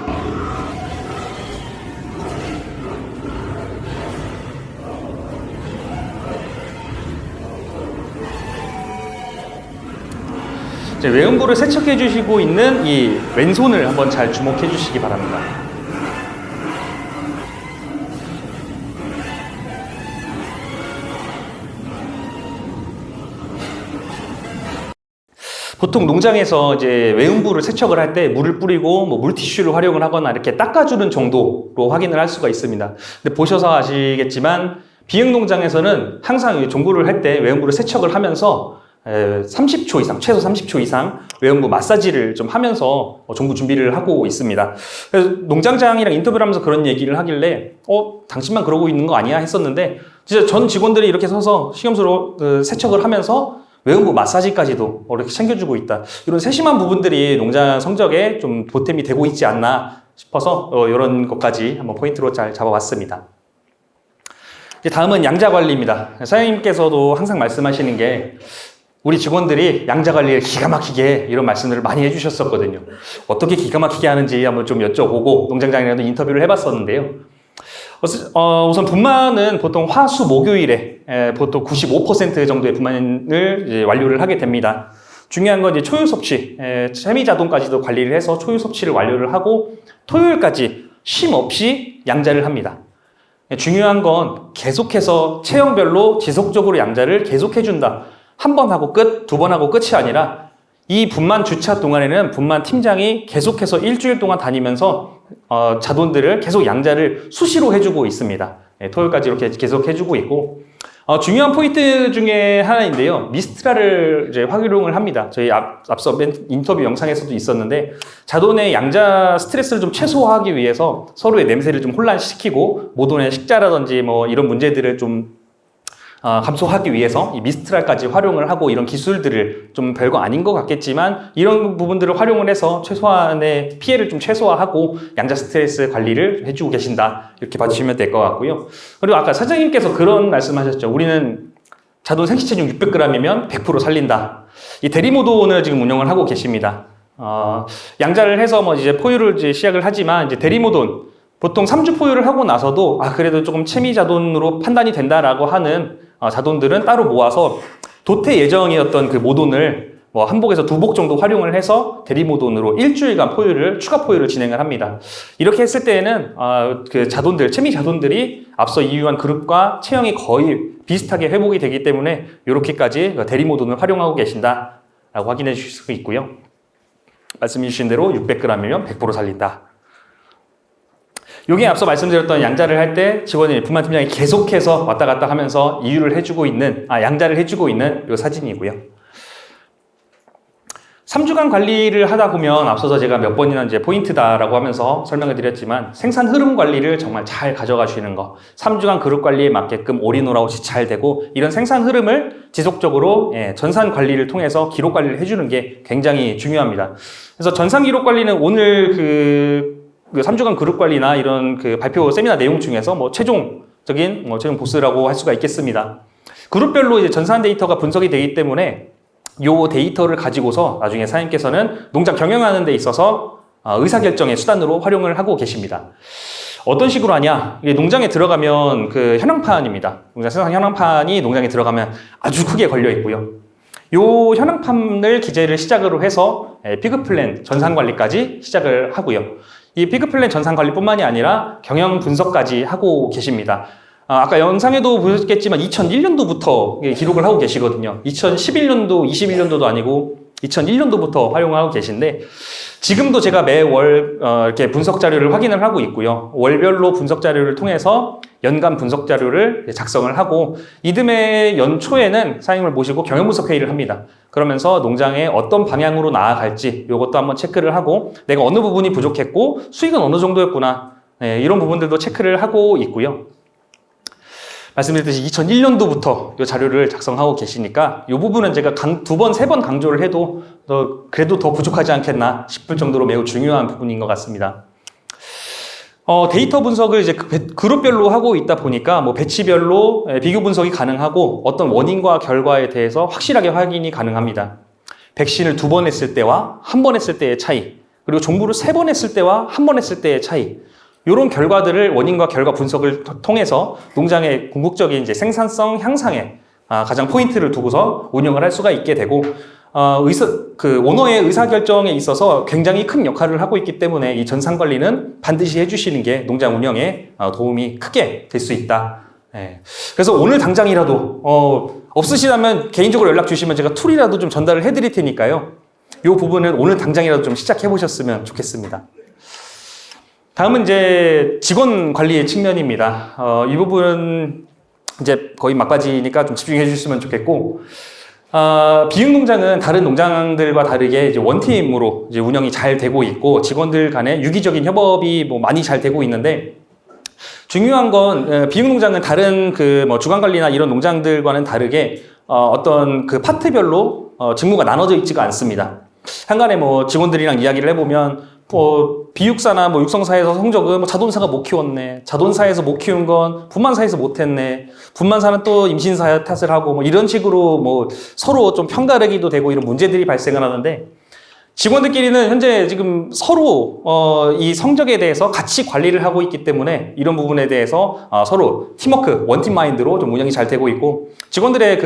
Speaker 1: 이제 외음부를 세척해 주시고 있는 이 왼손을 한번 잘 주목해 주시기 바랍니다. 보통 농장에서 이제 외음부를 세척을 할 때 물을 뿌리고 뭐 물티슈를 활용을 하거나 이렇게 닦아주는 정도로 확인을 할 수가 있습니다. 근데 보셔서 아시겠지만 비행 농장에서는 항상 종구를 할 때 외음부를 세척을 하면서 30초 이상, 최소 30초 이상 외음부 마사지를 좀 하면서 종구 준비를 하고 있습니다. 그래서 농장장이랑 인터뷰를 하면서 그런 얘기를 하길래 당신만 그러고 있는 거 아니야 했었는데 진짜 전 직원들이 이렇게 서서 신경쓰러 세척을 하면서 외음부 마사지까지도 이렇게 챙겨주고 있다. 이런 세심한 부분들이 농장 성적에 좀 보탬이 되고 있지 않나 싶어서 이런 것까지 한번 포인트로 잘 잡아봤습니다. 이제 다음은 양자 관리입니다. 사장님께서도 항상 말씀하시는 게 우리 직원들이 양자 관리를 기가 막히게 이런 말씀들을 많이 해주셨었거든요. 어떻게 기가 막히게 하는지 한번 좀 여쭤보고 농장장이랑도 인터뷰를 해봤었는데요. 우선 분만은 보통 화수 목요일에 보통 95% 정도의 분만을 이제 완료를 하게 됩니다. 중요한 건 이제 초유 섭취, 세미 자동까지도 관리를 해서 초유 섭취를 완료를 하고 토요일까지 쉼 없이 양자를 합니다. 중요한 건 계속해서 체형별로 지속적으로 양자를 계속해준다. 한 번 하고 끝, 두 번 하고 끝이 아니라 이 분만 주차 동안에는 분만 팀장이 계속해서 일주일 동안 다니면서 자돈들을 계속 양자를 수시로 해주고 있습니다. 토요일까지 이렇게 계속 해주고 있고 중요한 포인트 중에 하나인데요. 미스트라를 이제 활용을 합니다. 저희 앞서 인터뷰 영상에서도 있었는데 자돈의 양자 스트레스를 좀 최소화하기 위해서 서로의 냄새를 좀 혼란시키고 모돈의 식자라든지 뭐 이런 문제들을 좀 감소하기 위해서 이 미스트랄까지 활용을 하고 이런 기술들을 좀 별거 아닌 것 같겠지만 이런 부분들을 활용을 해서 최소한의 피해를 좀 최소화하고 양자 스트레스 관리를 해주고 계신다 이렇게 봐주시면 될 것 같고요. 그리고 아까 사장님께서 그런 말씀하셨죠. 우리는 자돈 생시체중 600g이면 100% 살린다. 이 대리모돈을 지금 운영을 하고 계십니다. 양자를 해서 뭐 이제 포유를 이제 시작을 하지만 이제 대리모돈 보통 3주 포유를 하고 나서도 그래도 조금 체미 자돈으로 판단이 된다라고 하는 자돈들은 따로 모아서 도태 예정이었던 그 모돈을 뭐 한 복에서 두 복 정도 활용을 해서 대리 모돈으로 일주일간 추가 포유를 진행을 합니다. 이렇게 했을 때에는 그 자돈들, 체미 자돈들이 앞서 이유한 그룹과 체형이 거의 비슷하게 회복이 되기 때문에 이렇게까지 대리 모돈을 활용하고 계신다라고 확인해 주실 수 있고요. 말씀해 주신 대로 600g이면 100% 살린다. 요게 앞서 말씀드렸던 양자를 할 때 직원이 분만 팀장이 계속해서 왔다 갔다 하면서 이유를 해주고 있는, 양자를 해주고 있는 요 사진이고요. 3주간 관리를 하다 보면 앞서서 제가 몇 번이나 이제 포인트다라고 하면서 설명을 드렸지만 생산 흐름 관리를 정말 잘 가져가 주시는 거. 3주간 그룹 관리에 맞게끔 올인원아웃이 잘 되고 이런 생산 흐름을 지속적으로 전산 관리를 통해서 기록 관리를 해주는 게 굉장히 중요합니다. 그래서 전산 기록 관리는 오늘 그 3주간 그룹 관리나 이런 그 발표 세미나 내용 중에서 뭐 최종적인 최종 보스라고 할 수가 있겠습니다. 그룹별로 이제 전산 데이터가 분석이 되기 때문에 요 데이터를 가지고서 나중에 사장님께서는 농장 경영하는 데 있어서 의사결정의 수단으로 활용을 하고 계십니다. 어떤 식으로 하냐? 이게 농장에 들어가면 그 현황판입니다. 농장 생산 현황판이 농장에 들어가면 아주 크게 걸려 있고요. 요 현황판을 기재를 시작으로 해서 피그 플랜 전산 관리까지 시작을 하고요. 이 피그 플랜 전산 관리뿐만이 아니라 경영 분석까지 하고 계십니다. 아까 영상에도 보셨겠지만 2001년도부터 기록을 하고 계시거든요. 2011년도, 21년도도 아니고 2001년도부터 활용하고 계신데 지금도 제가 매월 이렇게 분석 자료를 확인을 하고 있고요. 월별로 분석 자료를 통해서 연간 분석 자료를 작성을 하고 이듬해 연초에는 사장님을 모시고 경영 분석 회의를 합니다. 그러면서 농장에 어떤 방향으로 나아갈지 이것도 한번 체크를 하고 내가 어느 부분이 부족했고 수익은 어느 정도였구나 이런 부분들도 체크를 하고 있고요. 말씀드렸듯이 2001년도부터 이 자료를 작성하고 계시니까 이 부분은 제가 두 번, 세 번 강조를 해도 그래도 더 부족하지 않겠나 싶을 정도로 매우 중요한 부분인 것 같습니다. 데이터 분석을 이제 그룹별로 하고 있다 보니까 뭐 배치별로 비교 분석이 가능하고 어떤 원인과 결과에 대해서 확실하게 확인이 가능합니다. 백신을 2번 했을 때와 1번 했을 때의 차이, 그리고 종부를 3번 했을 때와 1번 했을 때의 차이, 이런 결과들을 원인과 결과 분석을 통해서 농장의 궁극적인 이제 생산성 향상에 가장 포인트를 두고서 운영을 할 수가 있게 되고 오너의 의사결정에 있어서 굉장히 큰 역할을 하고 있기 때문에 이 전산 관리는 반드시 해주시는 게 농장 운영에 도움이 크게 될 수 있다. 그래서 오늘 당장이라도 없으시다면 개인적으로 연락 주시면 제가 툴이라도 좀 전달을 해드릴 테니까요. 이 부분은 오늘 당장이라도 좀 시작해 보셨으면 좋겠습니다. 다음은 이제 직원 관리의 측면입니다. 이 부분은 이제 거의 막바지니까 좀 집중해 주셨으면 좋겠고, 비육 농장은 다른 농장들과 다르게 이제 원팀으로 이제 운영이 잘 되고 있고, 직원들 간의 유기적인 협업이 뭐 많이 잘 되고 있는데, 중요한 건 비육 농장은 다른 주간 관리나 이런 농장들과는 다르게 어떤 파트별로 직무가 나눠져 있지가 않습니다. 한간에 뭐 직원들이랑 이야기를 해보면 비육사나 육성사에서 성적은 자돈사가 못 키웠네. 자돈사에서 못 키운 건 분만사에서 못 했네. 분만사는 또 임신사 탓을 하고 이런 식으로 서로 좀 편가르기도 되고 이런 문제들이 발생을 하는데 직원들끼리는 현재 지금 서로 이 성적에 대해서 같이 관리를 하고 있기 때문에 이런 부분에 대해서 서로 팀워크, 원팀 마인드로 좀 운영이 잘 되고 있고 직원들의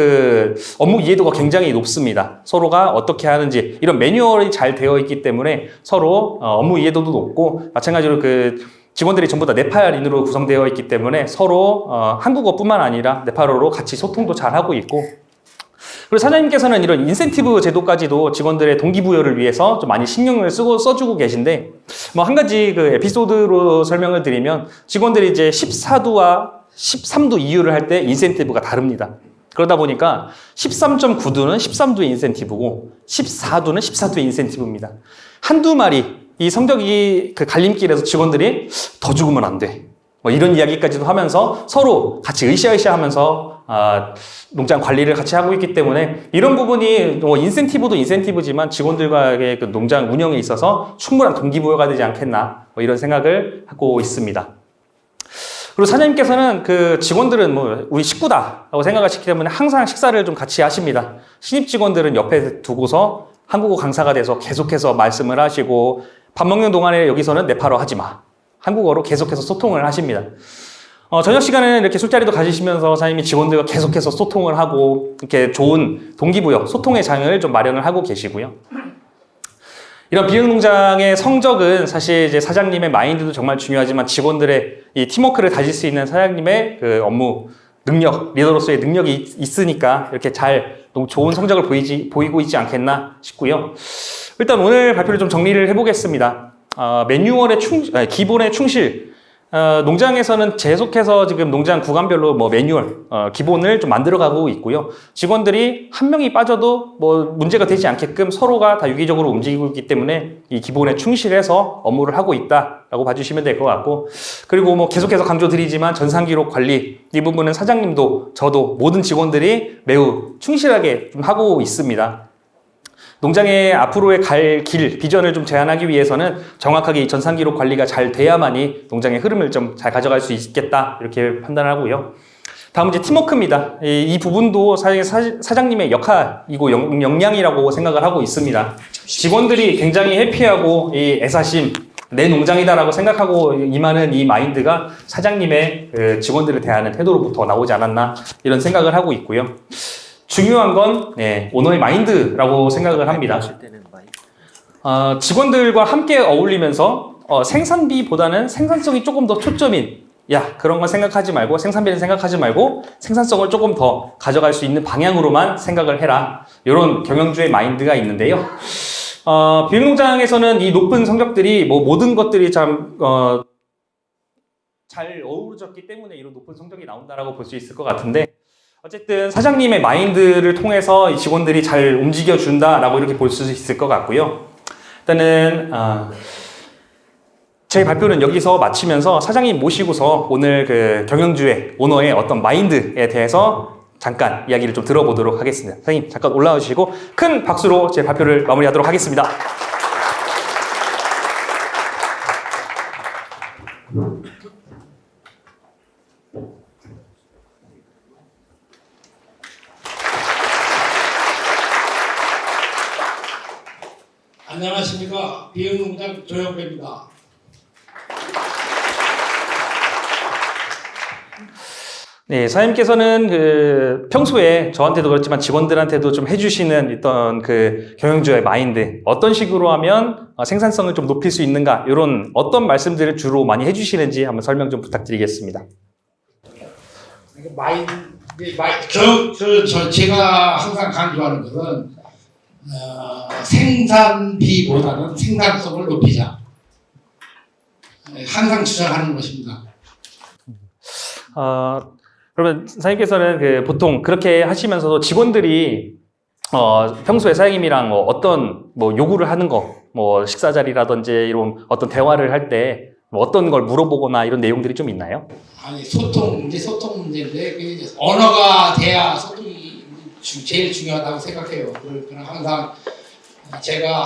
Speaker 1: 업무 이해도가 굉장히 높습니다. 서로가 어떻게 하는지 이런 매뉴얼이 잘 되어 있기 때문에 서로 업무 이해도도 높고 마찬가지로 직원들이 전부 다 네팔인으로 구성되어 있기 때문에 서로 한국어뿐만 아니라 네팔어로 같이 소통도 잘 하고 있고 그리고 사장님께서는 이런 인센티브 제도까지도 직원들의 동기부여를 위해서 좀 많이 신경을 써주고 계신데, 한 가지 에피소드로 설명을 드리면, 직원들이 이제 14두와 13두 이유를 할 때 인센티브가 다릅니다. 그러다 보니까 13.9두는 13두 인센티브고, 14두는 14두 인센티브입니다. 한두 마리, 이 성적이 갈림길에서 직원들이 더 죽으면 안 돼. 이런 이야기까지도 하면서 서로 같이 으쌰으쌰 하면서 농장 관리를 같이 하고 있기 때문에 이런 부분이 인센티브도 인센티브지만 직원들과의 농장 운영에 있어서 충분한 동기부여가 되지 않겠나 이런 생각을 하고 있습니다. 그리고 사장님께서는 직원들은 우리 식구다라고 생각하시기 때문에 항상 식사를 좀 같이 하십니다. 신입 직원들은 옆에 두고서 한국어 강사가 돼서 계속해서 말씀을 하시고 밥 먹는 동안에 여기서는 네팔어 하지 마. 한국어로 계속해서 소통을 하십니다. 저녁 시간에는 이렇게 술자리도 가지시면서 사장님이 직원들과 계속해서 소통을 하고 이렇게 좋은 동기부여, 소통의 장을 좀 마련을 하고 계시고요. 이런 비육농장의 성적은 사실 이제 사장님의 마인드도 정말 중요하지만 직원들의 이 팀워크를 다질 수 있는 사장님의 업무 능력, 리더로서의 능력이 있으니까 이렇게 너무 좋은 성적을 보이고 있지 않겠나 싶고요. 일단 오늘 발표를 좀 정리를 해보겠습니다. 매뉴얼의 기본에 충실. 농장에서는 계속해서 지금 농장 구간별로 매뉴얼, 기본을 좀 만들어가고 있고요. 직원들이 한 명이 빠져도 문제가 되지 않게끔 서로가 다 유기적으로 움직이고 있기 때문에 이 기본에 충실해서 업무를 하고 있다라고 봐주시면 될 것 같고, 그리고 계속해서 강조드리지만 전산기록 관리, 이 부분은 사장님도 저도 모든 직원들이 매우 충실하게 좀 하고 있습니다. 농장의 앞으로의 갈 길, 비전을 좀 제안하기 위해서는 정확하게 이 전산기록 관리가 잘 돼야만이 농장의 흐름을 좀 잘 가져갈 수 있겠다 이렇게 판단하고요. 다음 이제 팀워크입니다. 이 부분도 사장님의 역할이고 역량이라고 생각을 하고 있습니다. 직원들이 굉장히 해피하고 이 애사심, 내 농장이다라고 생각하고 임하는 이 마인드가 사장님의 직원들을 대하는 태도로부터 나오지 않았나 이런 생각을 하고 있고요. 중요한 건 오너의 마인드라고 생각을 합니다. 직원들과 함께 어울리면서 생산비보다는 생산성이 조금 더 초점인 야, 그런 건 생각하지 말고 생산비는 생각하지 말고 생산성을 조금 더 가져갈 수 있는 방향으로만 생각을 해라. 이런 경영주의 마인드가 있는데요. 비빔농장에서는 이 높은 성적들이 뭐 모든 것들이 잘 어우러졌기 때문에 이런 높은 성적이 나온다라고 볼 수 있을 것 같은데, 어쨌든 사장님의 마인드를 통해서 이 직원들이 잘 움직여 준다라고 이렇게 볼 수 있을 것 같고요. 일단은 제 발표는 여기서 마치면서 사장님 모시고서 오늘 그 경영주의 오너의 어떤 마인드에 대해서 잠깐 이야기를 좀 들어보도록 하겠습니다. 사장님 잠깐 올라와 주시고 큰 박수로 제 발표를 마무리하도록 하겠습니다.
Speaker 3: 안녕하십니까. 비빔농장 조영배입니다.
Speaker 1: 네, 사장님께서는 평소에 저한테도 그렇지만 직원들한테도 좀 해주시는 어떤 경영주의 마인드, 어떤 식으로 하면 생산성을 좀 높일 수 있는가, 이런 어떤 말씀들을 주로 많이 해주시는지 한번 설명 좀 부탁드리겠습니다.
Speaker 3: 제가 항상 강조하는 것은 생산비보다는 생산성을 높이자. 항상 주장하는 것입니다.
Speaker 1: 그러면 사장님께서는 보통 그렇게 하시면서도 직원들이 평소에 사장님이랑 어떤 요구를 하는 거, 식사 자리라든지 이런 어떤 대화를 할 때 어떤 걸 물어보거나 이런 내용들이 좀 있나요?
Speaker 3: 아니 소통 문제인데 언어가 돼야 소통이 제일 중요하다고 생각해요. 그러니까 항상 제가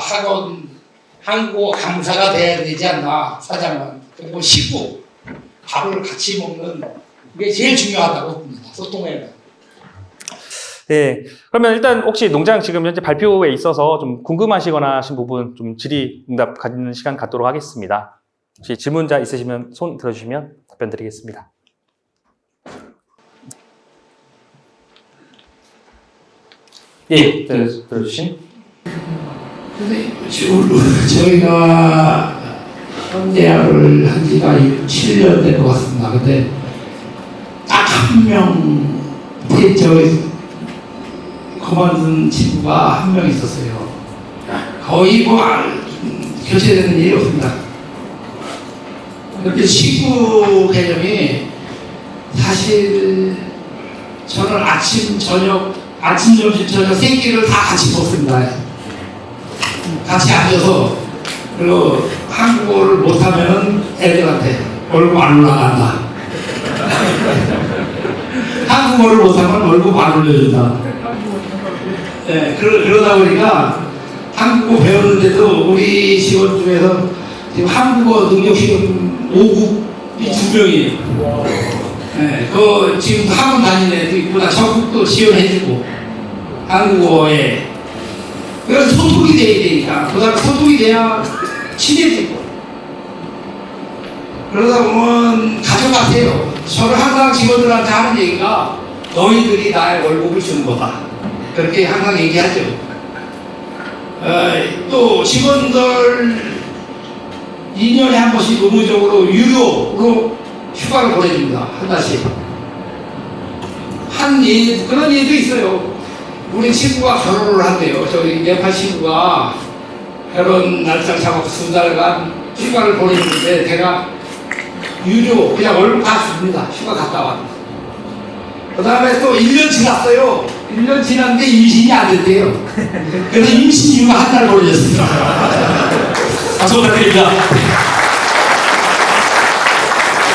Speaker 3: 한국어 강사가 돼야 되지 않나, 사장은. 그리고 식구, 밥을 같이 먹는 게 제일 중요하다고 봅니다. 소통에는.
Speaker 1: 네. 그러면 일단 혹시 농장 지금 현재 발표에 있어서 좀 궁금하시거나 하신 부분 좀 질의응답 갖는 시간 갖도록 하겠습니다. 혹시 질문자 있으시면 손 들어주시면 답변 드리겠습니다. 예, 들어주신.
Speaker 3: 저희가 현대학을 한 지가 7년 된 것 같습니다. 근데 딱 한 명, 그만둔 친구가 한 명 있었어요. 거의 교체되는 일이 없습니다. 그렇게 친구 개념이 사실 저는 아침, 점심, 저녁 세 끼를 다 같이 먹습니다. 같이 앉아서. 그리고 한국어를 못하면 애들한테 월급 안 올라간다. 한국어를 못하면 월급 안 올려준다. 네, 그러다 보니까 한국어 배우는데도 우리 직원 중에서 지금 한국어 능력 시험 5국이 2명이에요. 네, 지금 학원 다니는 애도 있구나. 전국도 지원해주고 한국어에. 그래서 소통이 돼야 되니까. 그 다음에 소통이 돼야 친해지고. 그러다 보면 가족 같아요. 저는 항상 직원들한테 하는 얘기가 너희들이 나의 월급을 주는 거다. 그렇게 항상 얘기하죠. 또 직원들 2년에 한 번씩 의무적으로 유료로 휴가를 보내줍니다. 한 달씩. 그런 예도 있어요. 우리 친구가 결혼을 한대요. 저희 네팔 친구가 결혼 날짜 잡아서 2달간 휴가를 보내주는데 제가 유료 그냥 월급 다 줍니다. 휴가 갔다 와. 그 다음에 또 1년 지났어요. 1년 지났는데 임신이 안 됐대요. 그래서 임신 휴가 한 달 보내줬습니다.
Speaker 1: 박수 부탁드립니다.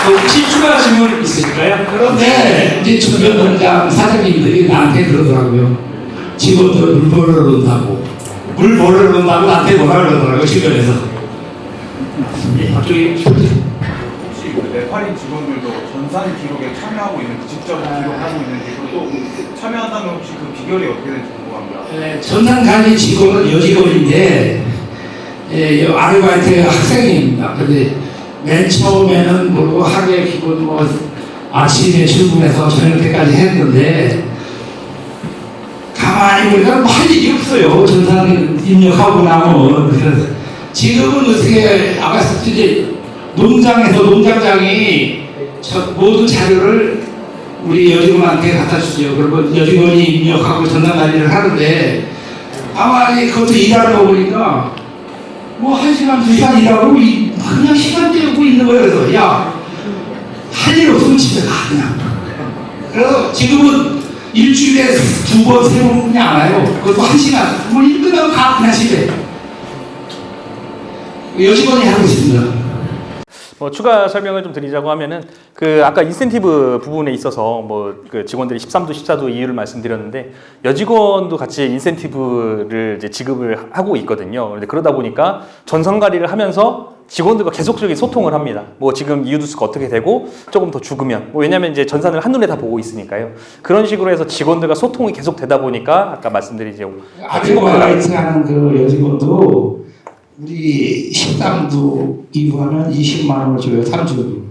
Speaker 1: 혹시 추가 질문 있으실까요?
Speaker 3: 그런데 이제 주변 농장 사장님들이 나한테 그러더라고요. 직원들 물 벌어놓는다고. 물 벌어놓는다고 나한테 뭐라 그러더라고요. 주변에서.
Speaker 1: 저기
Speaker 4: 혹시 네팔인 직원들도 전산 기록에 참여하고 있는지, 직접 기록하고 있는지, 또 참여한다면 혹시 그 비결이 어떻게 되는지 궁금합니다.
Speaker 3: 전산 관리 직원은 여직원인데 아르바이트 학생입니다. 근데 맨 처음에는 모르고 하루에 기본 아침에 출근해서 저녁 때까지 했는데 가만히 보니까 할 일이 없어요. 전산 입력하고 나면. 그래서 지금은 어떻게 아까 이제 농장에서 농장장이 모든 자료를 우리 여직원한테 갖다 주죠. 그러면 여직원이 입력하고 전산 관리를 하는데 아마 그것도 일하는 거 보니까 뭐 1시간, 2시간 일하고 그냥 시간 때우고 있는 거예요. 그래서 야, 할 일 없으면 집에 가 그냥. 그래서 지금은 일주일에 2번, 3번 그냥 안 와요. 그것도 1시간. 뭐 일 끝나면 가 그냥 집에. 여직원이 하고 있습니다.
Speaker 1: 추가 설명을 좀 드리자고 하면은 아까 인센티브 부분에 있어서 직원들이 13도, 14도 이유를 말씀드렸는데 여직원도 같이 인센티브를 이제 지급을 하고 있거든요. 그런데 그러다 보니까 전선 관리를 하면서 직원들과 계속적인 소통을 합니다. 지금 이유두스가 어떻게 되고 조금 더 죽으면 왜냐면 이제 전산을 한눈에 다 보고 있으니까요. 그런 식으로 해서 직원들과 소통이 계속 되다 보니까 아까 말씀드린 이제
Speaker 3: 아르바이트 하는 그 여직원도 우리 13두 이후하면 20만 원을 줘요. 3주.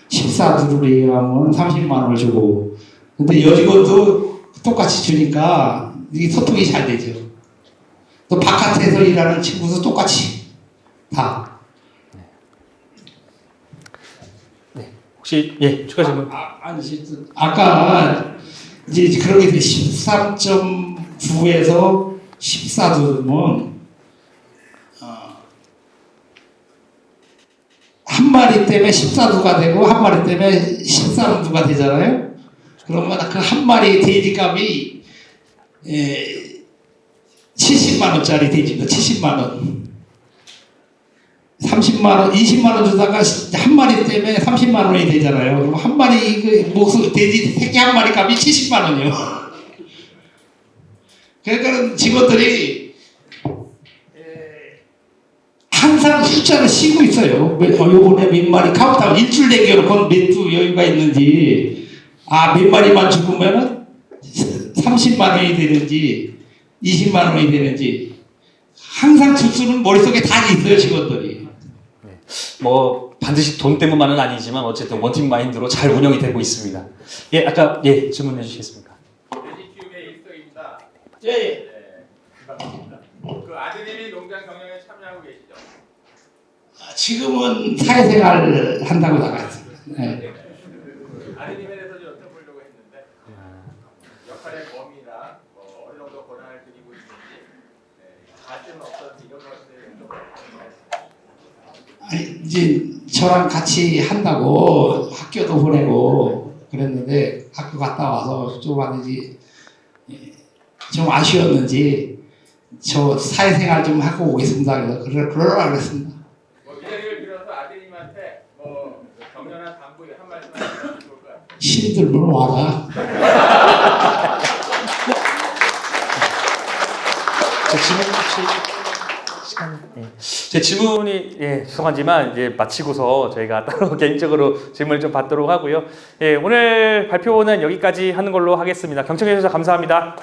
Speaker 3: 14두를 이후하면 30만 원을 주고. 근데 여직원도 똑같이 주니까 이 소통이 잘 되죠. 또 바깥에서 일하는 친구도 똑같이 다.
Speaker 1: 혹시 추가 질문?
Speaker 3: 아까 이제 그렇게 돼 13.9에서 14두면 한 마리 때문에 14두가 되고 한 마리 때문에 13두가 되잖아요. 그러면 그 한 마리 돼지값이 70만 원짜리 돼지입니다. 70만 원. 30만 원, 20만 원 주다가 한 마리 때문에 30만 원이 되잖아요. 그럼 한 마리 돼지 새끼 한 마리 값이 70만 원이요. 그러니까 직원들이 항상 숫자를 쉬고 있어요. 요번에 몇 마리 카운트하고 일주일 남겨놓고 몇 두 여유가 있는지 몇 마리만 죽으면 30만 원이 되는지 20만 원이 되는지 항상 주수는 머릿속에 다 있어요. 직원들이.
Speaker 1: 반드시 돈 때문만은 아니지만 어쨌든 원팀 마인드로 잘 운영이 되고 있습니다. 아까 질문해 주시겠습니까?
Speaker 5: 돼지 키움의 일석입니다.
Speaker 3: 예.
Speaker 5: 그 아드님이 농장 경영에 참여하고 계시죠?
Speaker 3: 지금은 사회생활 한다고 나갔어요. 네.
Speaker 5: 아드님에 대해서 좀 여쭤보려고 했는데 역할의 범위나 어느 정도 권한을 드리고 있는지 갈등은 없었는지 이런 것들
Speaker 3: 아니, 이제 저랑 같이 한다고 학교도 보내고 그랬는데 학교 갔다 와서 좀 아쉬웠는지 저 사회생활 좀 하고 오겠습니다. 그래서 그러라 그랬습니다.
Speaker 5: 이 자리를 빌어서 아드님한테 격려나 당부 한 말씀 하시면 좋을 것 같아요.
Speaker 3: 힘들면 와라.
Speaker 1: 제 질문 혹시 시간? 제 질문이 죄송하지만 이제 마치고서 저희가 따로 개인적으로 질문을 좀 받도록 하고요. 오늘 발표는 여기까지 하는 걸로 하겠습니다. 경청해 주셔서 감사합니다.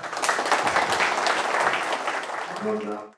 Speaker 3: 감사합니다.